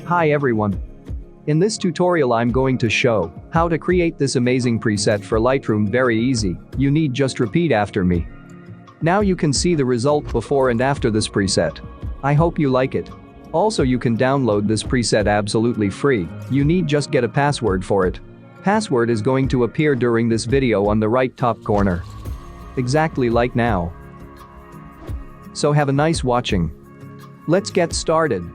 Hi everyone. In this tutorial I'm going to show how to create this amazing preset for Lightroom. Very easy, you need just repeat after me. Now you can see the result before and after this preset. I hope you like it. Also you can download this preset absolutely free, you need just get a password for it. Password is going to appear during this video on the right top corner. Exactly like now. So have a nice watching. Let's get started.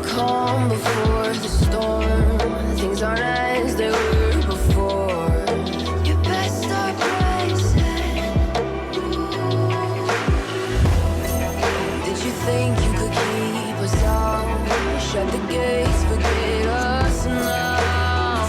Calm before the storm. Things aren't as they were before. You best start rising. Did you think you could keep us out? Shut the gates, forget us now.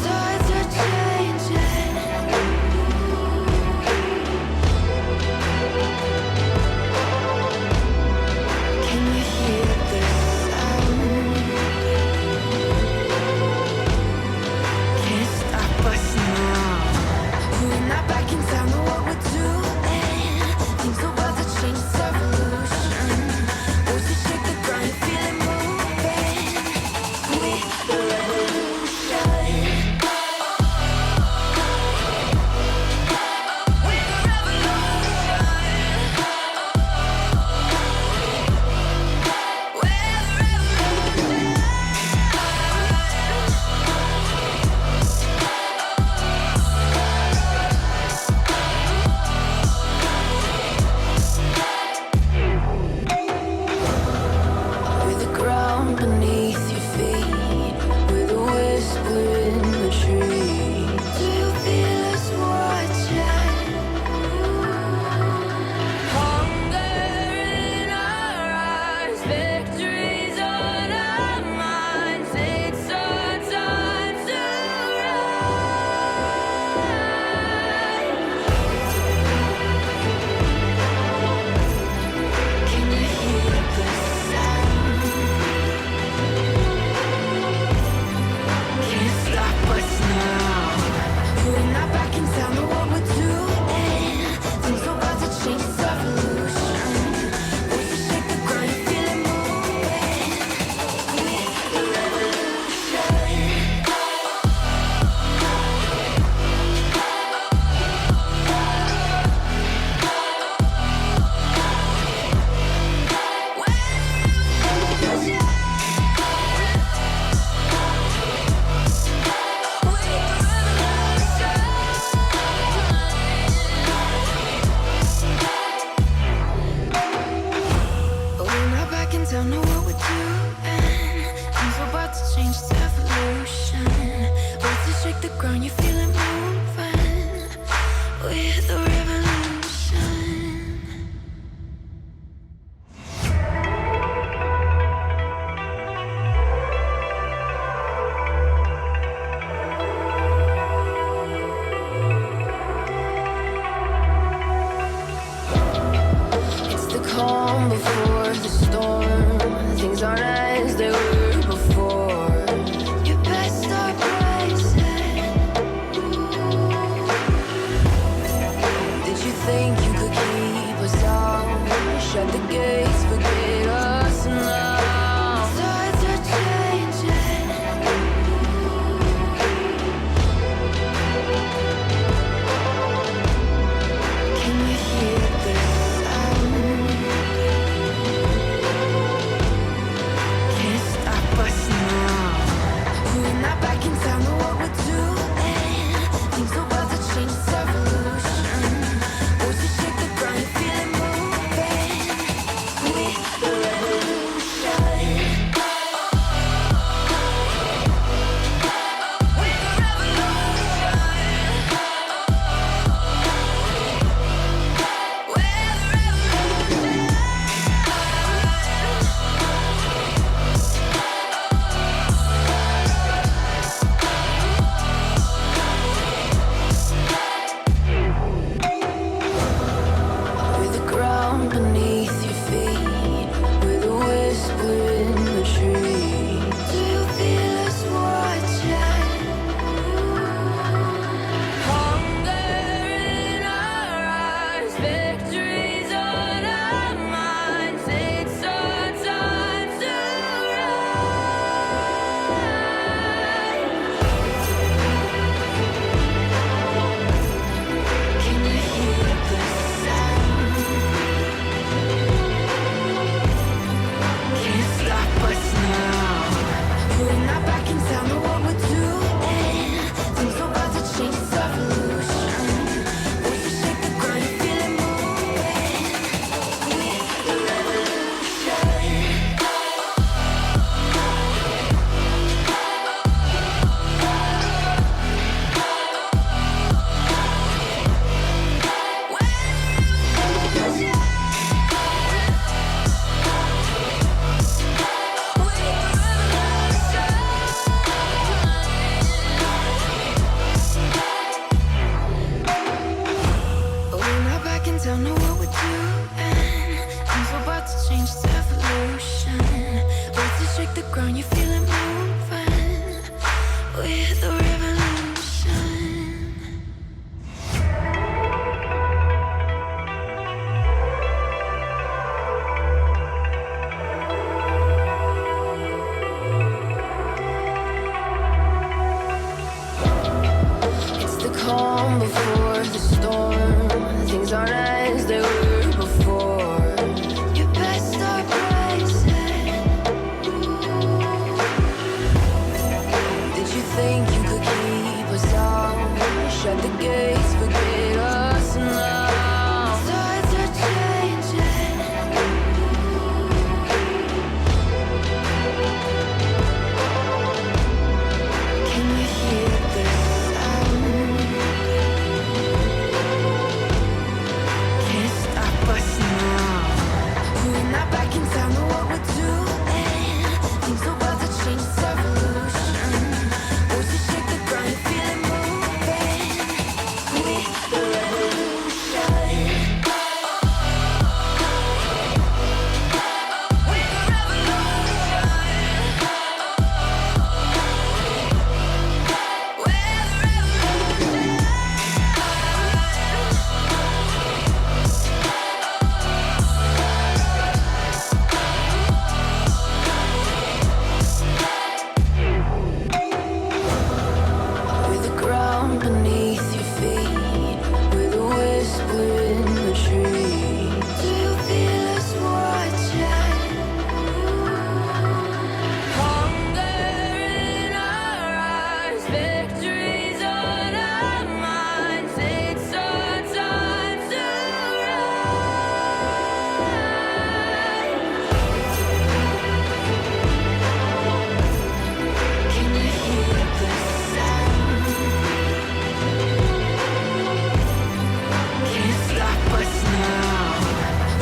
Tides are changing. Can you hear this sound? Beneath your feet, with a whisper in the tree. Do you feel us watching? Hunger in our eyes, victories on our minds. It's our time to rise. Can you hear the sound? Don't know what we're doing. Things are about to change, it's evolution. About to shake the ground, you feel it moving with the revolution. It's the calm before the storm. Things aren't as they were before. You best start rising. Did you think you could keep us out? Shut the gates, forget us now. Tides are changing. Can you hear this sound? Can't stop us now. the gates, forget us now. Tides are changing. Can you hear the sound? Can't stop us now. We're not back in town, know what we're doing. Things are about to change, it's evolution. Voices shake the ground, you feel it moving. We the revolution. We the revolution. We're the revolution. We're the ground beneath your feet. We're the whisper in the tree. Do you feel us watching? Hunger in our eyes, victories on our minds. It's our time to rise. Can you hear the sound? Can't stop us now.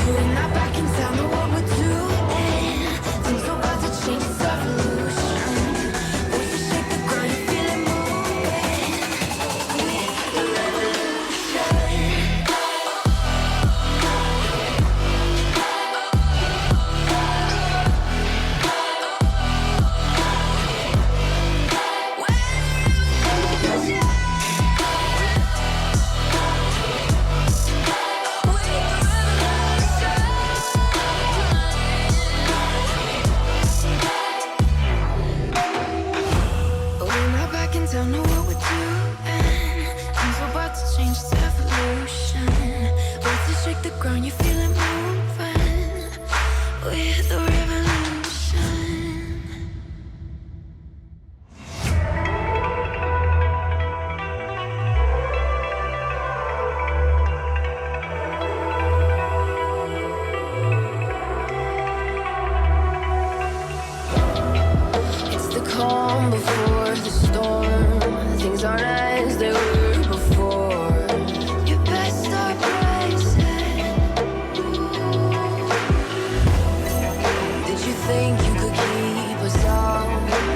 We're not back in town, know what we're doing. Things are about to change, it's evolution. Voices shake the ground, you feel it moving. We the revolution. We're not back in town, know what we're doing. Things are about to change, it's evolution. Voices shake the ground, you feel it moving. We're the revolution. It's the calm before the storm. Things aren't as they were before. You best start rising. Did you think you could keep us out?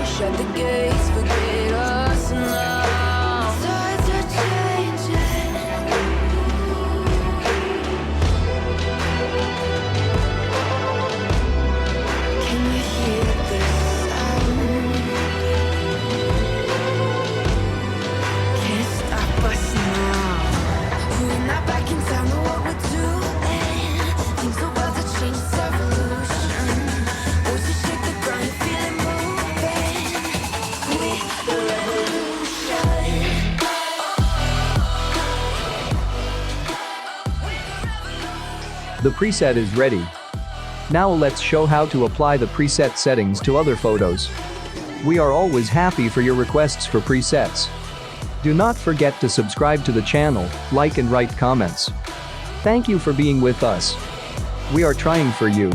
Shut the gates, forget us now. Tides are changing. Can you hear the sound? Can't stop us now. We're not back in town, know what we're doing. Things are about to change, it's evolution. Voices shake the ground, you feel it moving. We the revolution. The preset is ready. Now let's show how to apply the preset settings to other photos. We are always happy for your requests for presets. Do not forget to subscribe to the channel, like and write comments. Thank you for being with us. We are trying for you.